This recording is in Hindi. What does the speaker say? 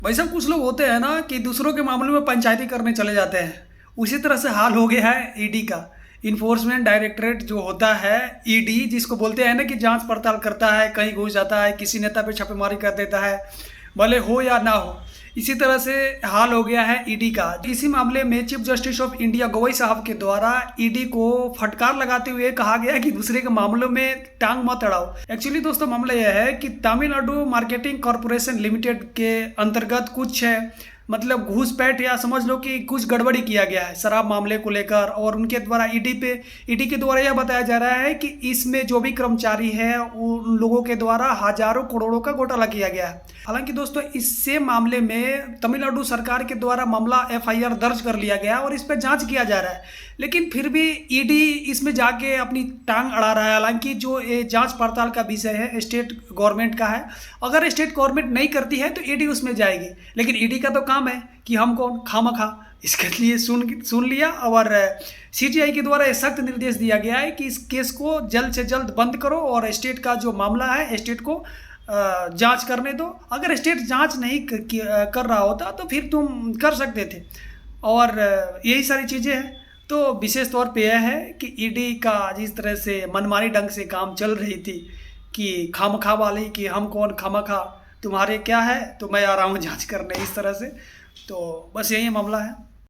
भाई साहब कुछ लोग होते हैं ना कि दूसरों के मामलों में पंचायती करने चले जाते हैं। उसी तरह से हाल हो गया है ईडी का। इन्फोर्समेंट डायरेक्टरेट जो होता है, ईडी जिसको बोलते हैं ना, कि जांच पड़ताल करता है, कहीं घुस जाता है, किसी नेता पे छापेमारी कर देता है, भले हो या ना हो। इसी तरह से हाल हो गया है ईडी का। इसी मामले में chief justice of India Gavai साहब के द्वारा ईडी को फटकार लगाते हुए कहा गया कि दूसरे के मामलों में टांग मत अड़ाओ। एक्चुअली दोस्तों मामला यह है कि तमिलनाडु मार्केटिंग कॉरपोरेशन लिमिटेड के अंतर्गत कुछ मतलब घूसपैठ या समझ लो कि कुछ गड़बड़ी किया गया है शराब मामले को लेकर, और उनके द्वारा ईडी के द्वारा यह बताया जा रहा है कि इसमें जो भी कर्मचारी है उन लोगों के द्वारा हजारों करोड़ों का घोटाला किया गया है। हालांकि दोस्तों इससे मामले में तमिलनाडु सरकार के द्वारा मामला एफआईआर दर्ज कर लिया गया और इस पर जांच किया जा रहा है, लेकिन फिर भी ईडी इसमें जाके अपनी टांग अड़ा रहा है। हालांकि जो ये जांच पड़ताल का विषय है स्टेट गवर्नमेंट का है, अगर स्टेट गवर्नमेंट नहीं करती है तो ईडी उसमें जाएगी, लेकिन ईडी का तो काम है कि हम कौन खामखा इसके लिए सुन लिया। और सीजीआई के द्वारा सख्त निर्देश दिया गया है कि इस केस को जल्द से जल्द बंद करो और स्टेट का जो मामला है स्टेट को जांच करने दो। अगर स्टेट जांच नहीं कर रहा होता तो फिर तुम कर सकते थे। और यही सारी चीज़ें हैं। तो विशेष तौर पे यह है कि ईडी का जिस तरह से मनमानी ढंग से काम चल रही थी कि खामखा वाली, कि हम कौन खामखा, तुम्हारे क्या है तो मैं आ रहा हूँ जांच करने, इस तरह से। तो बस यही मामला है।